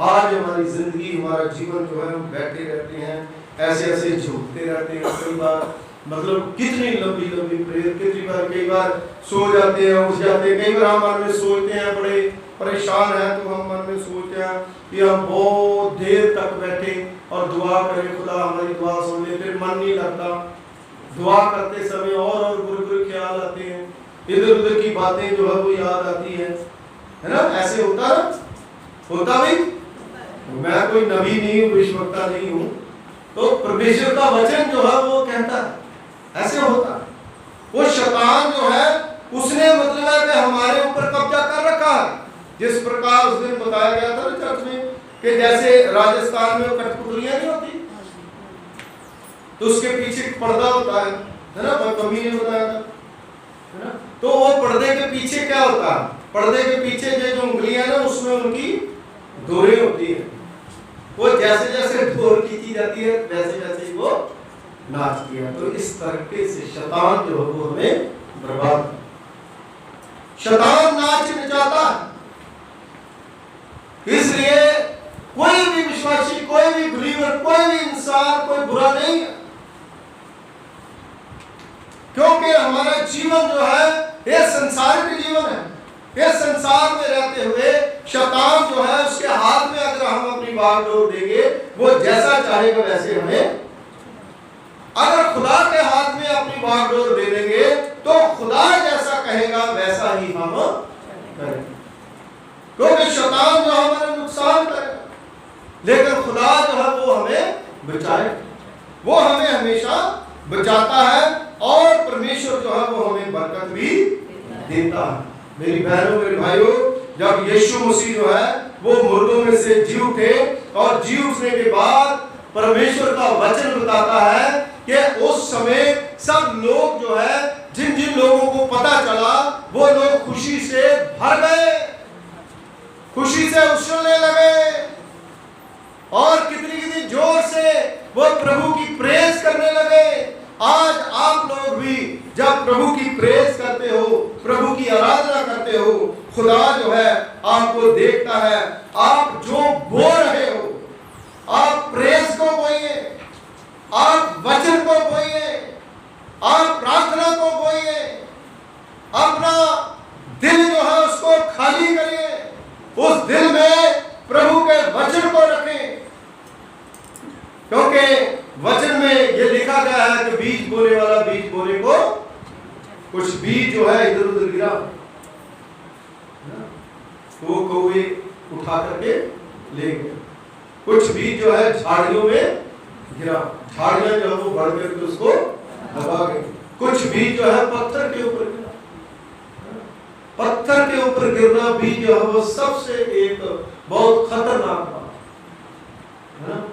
आज हमारी जिंदगी, हमारा जीवन जो है हम बैठे रहते हैं, ऐसे ऐसे झूठते रहते हैं। कई बार मतलब कितनी लंबी लंबी प्रेयर, कितनी बार कई बार सो जाते हैं, उठ जाते हैं। कई बार हम मन में सोचते हैं, बड़े परेशान हैं, तो हम मन में सोचते हैं कि हम बहुत देर तक बैठे और दुआ करें, खुदा हमारी दुआ सुन ले। फिर मन नहीं लगता, दुआ करते समय और बुरे बुरे ख्याल आते हैं, इधर उधर की बातें जो है वो याद आती है ना। ऐसे होता ना, होता भाई। मैं कोई नबी नहीं हूँ, विश्ववक्ता नहीं हूँ, तो परमेश्वर का वचन जो है वो कहता है ऐसे होता है। वो शैतान जो है उसने मतलब है कि हमारे ऊपर कब्जा कर रखा है। जिस प्रकार उस दिन बताया गया था चर्च में कि जैसे राजस्थान में कठपुतलियां नहीं होती तो उसके पीछे पर्दा होता है ना, कभी नहीं बताया था, है ना। तो वो पर्दे के पीछे क्या होता है, पर्दे के पीछे जो उंगलियां ना उसमें उनकी डोरी होती है। वो जैसे जैसे डोर खींची जाती है वैसे वैसे ही वो नाचती है। तो इस तरीके से शैतान जो है वो हमें बर्बाद, शैतान नाच नचाता है। इसलिए कोई भी विश्वासी, कोई भी बिलीवर, कोई भी इंसान कोई बुरा नहीं है, क्योंकि हमारा जीवन जो है ये संसारिक जीवन है। ये संसार में रहते हुए शैतान जो है उसके हाथ में अगर हम अपनी बागडोर देंगे वो जैसा चाहेगा वैसे हमें, अगर खुदा के हाथ में अपनी बागडोर दे देंगे तो खुदा जैसा कहेगा वैसा ही हम करेंगे, क्योंकि शैतान जो हमारा नुकसान करेगा लेकिन खुदा जो है वो हमें बचाए, वो हमें हमेशा बचाता है और परमेश्वर जो है वो हमें बरकत भी देता है। मेरी बहनों मेरे भाइयों, जब यीशु मसीह जो है वो मुर्दों में से जी उठे और जी उठने के बाद परमेश्वर का वचन बताता है कि उस समय सब लोग जो है जिन जिन लोगों को पता चला वो लोग खुशी से भर गए, खुशी से उछलने लगे और कितनी कितनी जोर से वो प्रभु की प्रेज करने लगे। आज आप लोग भी जब प्रभु की प्रेज करते हो, प्रभु की आराधना करते हो, खुदा जो है आपको देखता है। आप जो बोल रहे हो, आप प्रेज को बोइए, आप वचन को बोइए, आप प्रार्थना को बोइए, अपना दिल जो है उसको खाली करिए, उस दिल में प्रभु के वचन को रखें, क्योंकि वचन में ये लिखा गया है कि बीज बोने वाला बीज बोने को, कुछ बीज जो है इधर उधर गिरा वो कौवे उठा करके ले गए, कुछ बीज जो है झाड़ियों में गिरा, झाड़ियां जो है वो बढ़ करके उसको दबा गई, कुछ बीज जो है पत्थर के ऊपर गिरा। पत्थर के ऊपर गिरना बीज जो है वो सबसे एक बहुत खतरनाक बात है ना।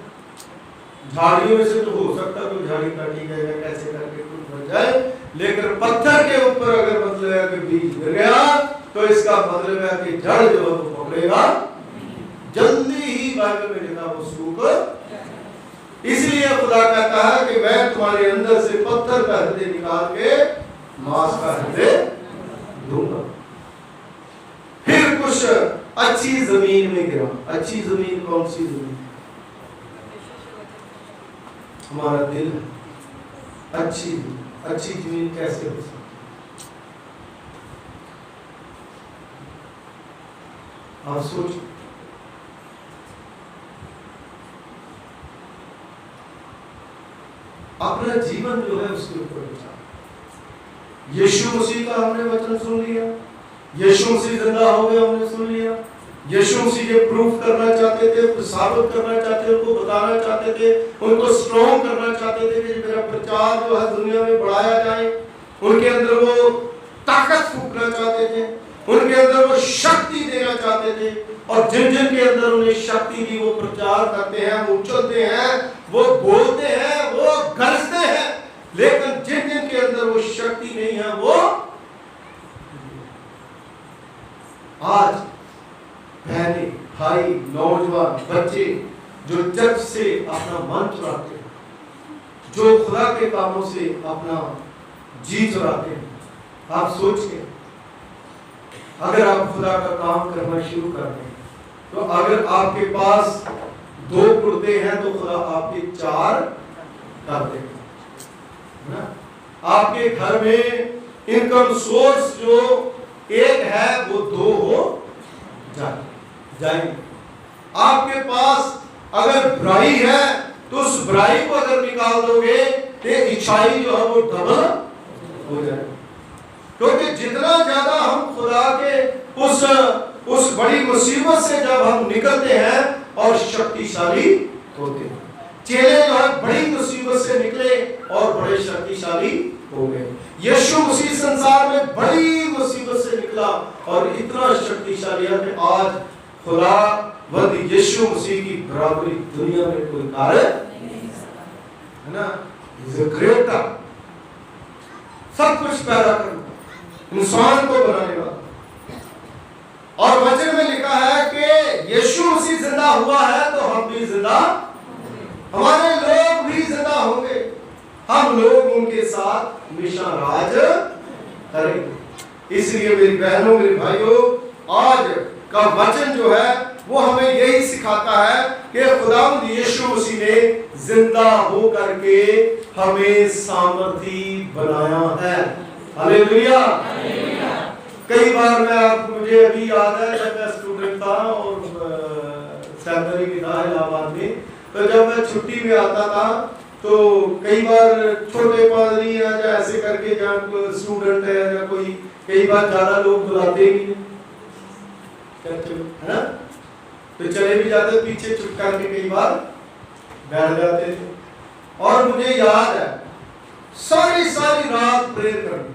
झाड़ियों में से तो हो सकता है कोई झाड़ी काटी गई कैसे करके कुछ बच जाए, लेकिन पत्थर के ऊपर अगर मतलब है कि बीज गिर गया तो इसका मतलब है कि जड़ जो है वो पकड़ेगा, जल्दी ही बाइबल में लिखा वो सूख। इसलिए खुदा कहता है कि मैं तुम्हारे अंदर से पत्थर का हृदय निकाल के मांस का हृदय दूंगा। फिर कुछ अच्छी जमीन में गिरा। अच्छी जमीन कौन सी जमीन? हमारा दिल। अच्छी जमीन कैसे हो सकती? आप सोचो, अपना जीवन जो है उसके ऊपर विचार। यीशु मसीह का हमने वचन सुन लिया, यीशु मसीह जिंदा हो गए हमने सुन लिया, यीशु मसीह ये प्रूफ करना चाहते थे, उनको साबित करना चाहते थे, उनको बताना चाहते थे, उनको स्ट्रॉन्ग करना चाहते थे कि मेरा प्रचार जो है दुनिया में बढ़ाया जाए। उनके अंदर वो ताकत फूंकना चाहते थे, उनके अंदर वो शक्ति देना चाहते थे, और जिन जिन के अंदर उन्हें शक्ति दी वो प्रचार करते हैं, वो उछलते हैं, वो बोलते हैं, वो गरजते हैं। लेकिन जिन जिन के अंदर वो शक्ति नहीं है वो आज बहने, भाई, नौजवान, बच्चे जो चर्च से अपना मन चुराते हैं, जो खुदा के कामों से अपना जी चुराते हैं। आप सोचिए, अगर आप खुदा का काम करना शुरू कर दें तो अगर आपके पास 2 कुर्ते हैं तो खुदा आपके 4 कर देगा। आपके घर में इनकम सोर्स जो 1 है वो 2 हो जाएंगे। आपके पास अगर बुराई है तो उस बुराई को अगर निकाल दोगे तो अच्छाई जो है वो डबल हो जाएगी। क्योंकि जितना ज्यादा हम खुदा के उस बड़ी मुसीबत से जब हम निकलते हैं और शक्तिशाली होते हैं, चेले जो है बड़ी मुसीबत से निकले और बड़े शक्तिशाली हो गए। यीशु मसीह संसार में बड़ी मुसीबत से निकला और इतना शक्तिशाली है कि आज खुदावंद यीशु मसीह की बराबरी दुनिया में कोई कार्य है ना। इज अ ग्रेट गॉड, सब कुछ पैदा करना, इंसान को बनाने वाला। और वचन में लिखा है कि यीशु मसीह जिंदा हुआ है तो हम भी जिंदा, हमारे लोग भी जिंदा होंगे, हम लोग उनके साथ हमेशा राज करेंगे। इसलिए मेरी बहनों मेरे भाइयों, आज का वचन जो है वो हमें यही सिखाता है कि खुदावंद यीशु मसीह ने जिंदा हो करके हमें सामर्थी बनाया है। हालेलुया। कई बार मुझे अभी याद है जब मैं स्टूडेंट था और सेमिनरी में था इलाहाबाद में, तो जब मैं छुट्टी में आता था तो कई बार छोटे पादरी या ऐसे करके जब स्टूडेंट है या कोई, कई बार ज्यादा लोग बुलाते ही नहीं है ना, तो चले भी जाते, पीछे चुप करके कई बार बैठ जाते थे। और मुझे याद है सारी रात प्रेयर करनी,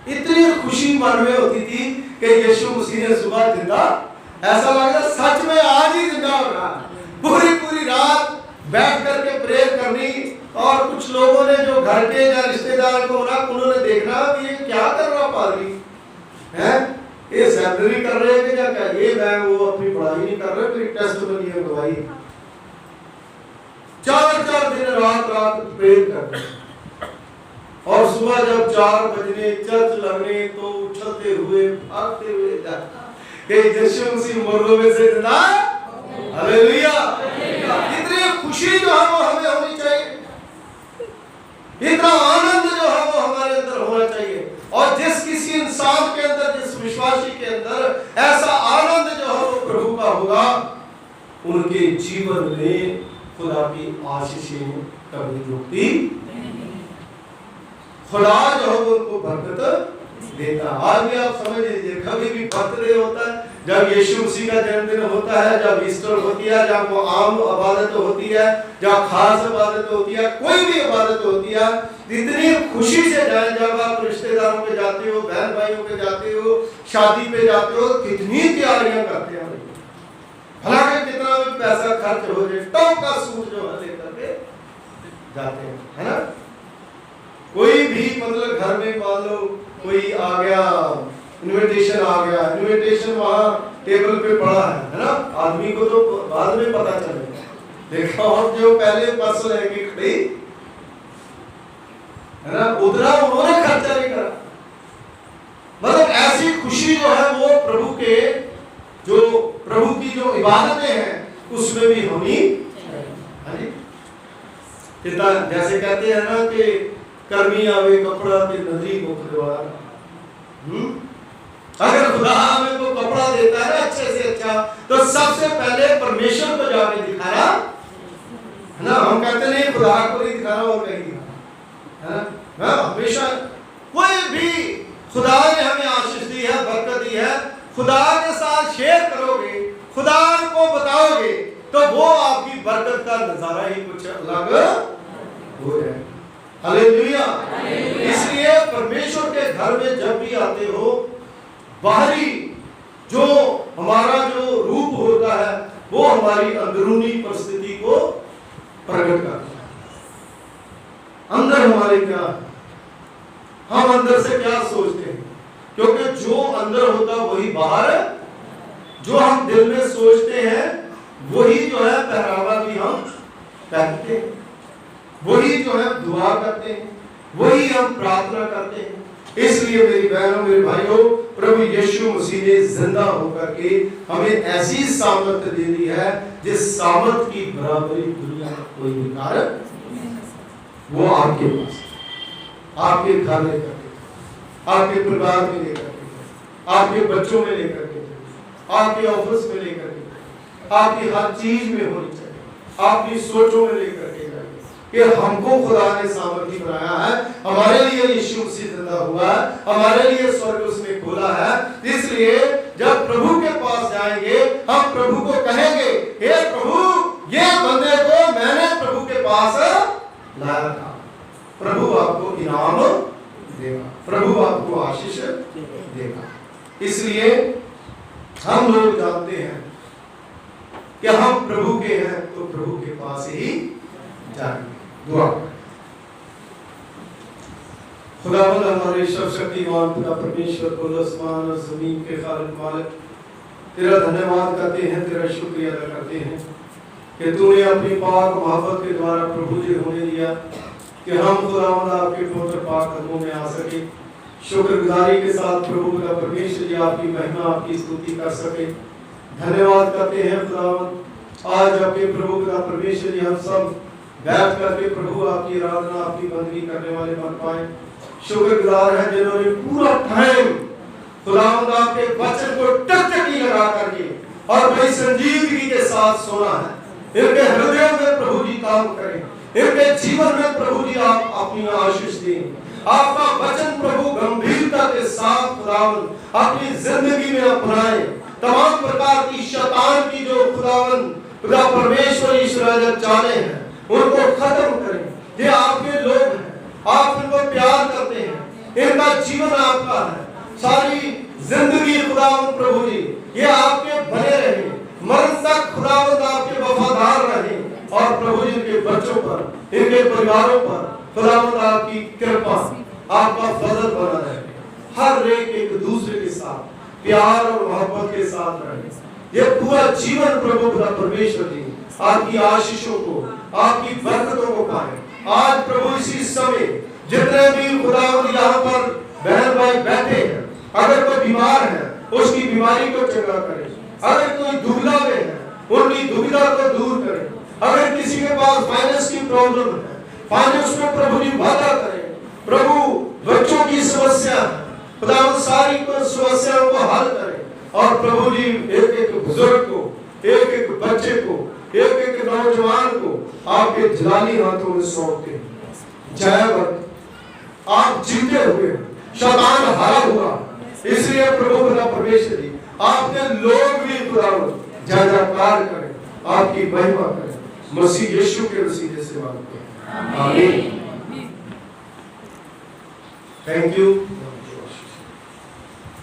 इतनी खुशी मन में होती थी कि यीशु मसीह ने सुबह जिंदा, ऐसा लगता सच में आज ही जिंदा हो रहा। पूरी रात बैठ करके प्रेयर करनी। और कुछ लोगों ने जो घर के या रिश्तेदार को होना, उन्होंने देखना कि ये क्या कर रहा पादरी है, ये सेमिनरी कर रहे हैं क्या, ये मैं वो अपनी पढ़ाई नहीं कर रहे, फिर टेस्ट में नहीं गवाही। 4 दिन रात प्रेयर करते और सुबह जब 4 बजने चर्च लगने तो उछलते हुए भागते हुए जाते कि यीशु मसीह मुर्दों में से जिंदा। हालेलुया। इतनी खुशी जो है वो हमें होनी चाहिए, इतना आनंद जो है वो हमारे अंदर होना चाहिए। और जिस किसी इंसान के अंदर, जिस विश्वासी के अंदर ऐसा आनंद जो है वो प्रभु का होगा, उनके जीवन में खुदा की आशीषें कभी रुकती, खुदा जो है उनको बरकत देता। आज भी आप समझ लीजिए, कभी भी बर्थडे होता है, जब यीशु मसीह का जन्मदिन होता है, जब ईस्टर होती है, जब वो आम इबादत होती है, जब खास इबादत होती है, कोई भी इबादत होती है, इतनी खुशी से जाए। जब आप रिश्तेदारों पे जाते हो, बहन भाइयों पे जाते हो, शादी पे जाते हो, कितनी तैयारियां करते हैं, हालांकि कितना भी पैसा खर्च हो जाए, टॉप का सूट जो है लेकर के जाते हैं, है ना। कोई भी मतलब घर में मान लो कोई आ गया, इनविटेशन आ गया, इनविटेशन वहां टेबल पे पड़ा है ना, आदमी को तो बाद में पता चलेगा, देखा और जो पहले पर्स लेके खड़ी है ना, उतना उन्होंने खर्चा नहीं करा। मतलब ऐसी खुशी जो है वो प्रभु के, जो प्रभु की जो इबादतें हैं उसमें भी हम ही, जैसे कहते हैं ना कि कर्मी आवे कपड़ा के नजरी को खरीदवार। अगर खुदा हमें को कपड़ा देता है अच्छे से अच्छा, तो सबसे पहले परमेश्वर को जाके दिखाना है ना। हम कहते नहीं खुदा को नहीं दिखाना और कहीं दिखाना है ना। हमेशा कोई भी खुदा ने हमें आशीष दी है, बरकत दी है, खुदा के साथ शेयर करोगे, खुदा को बताओगे, तो वो आपकी बरकत का नजारा ही कुछ अलग हो जाए। हालेलुया। इसलिए परमेश्वर के घर में जब भी आते हो, बाहरी जो हमारा जो रूप होता है वो हमारी अंदरूनी परिस्थिति को प्रकट करता है। अंदर हमारे क्या है, हम अंदर से क्या सोचते हैं, क्योंकि जो अंदर होता वही बाहर है। जो हम दिल में सोचते हैं वही जो है पहरावा भी हम पहनते हैं, वही जो है दुआ करते हैं, वही हम प्रार्थना करते हैं। इसलिए मेरी बहनों मेरे भाइयों, प्रभु यीशु मसीह ने जिंदा होकर के हमें ऐसी सामर्थ दे दी है जिस सामर्थ की बराबरी दुनिया में कोई भी कारक, वो आपके पास, आपके घर में करके, आपके परिवार में लेकर के, आपके बच्चों में लेकर के, आपके ऑफिस में लेकर के, आपकी हर चीज में होनी चाहिए, आपकी सोचों में लेकर के कि हमको खुदा ने सामर्थी बनाया है, हमारे लिए यीशु मसीह जिंदा हुआ है, हमारे लिए स्वर्ग उसने खोला है। इसलिए जब प्रभु के पास जाएंगे, हम प्रभु को कहेंगे, हे प्रभु, ये पास लाया था। प्रभु आपको इनाम देगा, प्रभु आपको आशीष देगा। इसलिए हम लोग जानते हैं कि हम प्रभु के हैं, तो प्रभु के पास ही जाएंगे। दुआ करें। खुदावंद हमारे सर्वशक्तिमान पिता परमेश्वर को आसमान और जमीन के खालिक मालिक, तेरा धन्यवाद करते हैं, तेरा शुक्रिया अदा करते हैं कि तूने अपनी पाक मोहब्बत के द्वारा प्रभु जी होने दिया कि हम खुदावंद आपके पवित्र पाक कदमों में आ सके। शुक्रगुजारी के साथ प्रभु पिता परमेश्वर जी आपकी महिमा, आपकी स्तुति कर सके। धन्यवाद करते हैं खुदावंद, आज आपके प्रभु पिता परमेश्वर जी हम सब बैठ करके प्रभु आपकी आराधना, आपकी बंदगी करने वाले बन पाए। शुक्रगुजार है जिन्होंने पूरा टाइम खुदावंद आपके वचन को टकटकी लगा करके और बड़ी संजीदगी के साथ सुना है। इनके हृदयों में प्रभु जी काम करें, इनके जीवन में प्रभु जी आप अपनी आशीष दें। आपका वचन प्रभु गंभीरता के साथ खुदावंद अपनी जिंदगी में अपनाए। तमाम प्रकार की शैतान की जो खुदावंद खुदा परमेश्वर ईश्वर चाले हैं उनको खत्म करें। ये आपके लोग हैं, आप इनको प्यार करते हैं, इनका जीवन आपका है। सारी जिंदगी खुदावंद प्रभु जी ये आपके बने रहे, मरण तक खुदावंद आपके वफादार रहे। और प्रभु जी के बच्चों पर, इनके परिवारों पर खुदावंद आपकी कृपा, आपका फजल बना रहे। हर एक दूसरे के साथ प्यार और मोहब्बत के साथ रहे। ये पूरा जीवन प्रभु खुदा परमेश्वर जी आपकी आशीषों को, आपकी बरकतों को पाए। आज प्रभु इसी समय जितने भी खुदावंद यहाँ पर बहन भाई बैठे हैं, अगर कोई बीमार है उसकी बीमारी को चंगा करे, अगर कोई दुविधा में है उनकी दुविधा को दूर करे, अगर किसी के पास फाइनेंस की प्रॉब्लम है फाइनेंस में प्रभु जी वादा करें। प्रभु बच्चों की समस्या है, खुदावंद सारी समस्याओं को हल करें। और प्रभु जी एक एक बुजुर्ग को, एक एक बच्चे को, एक एक नौजवान को आपके जलाली हाथों में सौंपते हैं। जय आप जीते हुए, शैतान हारा हुआ, इसलिए प्रभु खुदा परमेश्वर जी आपके लोग भी खुदावंद जय जयकार करें, आपकी महिमा करें। मसीह यीशु के वसीले से मांगते हैं, आमीन। Thank you.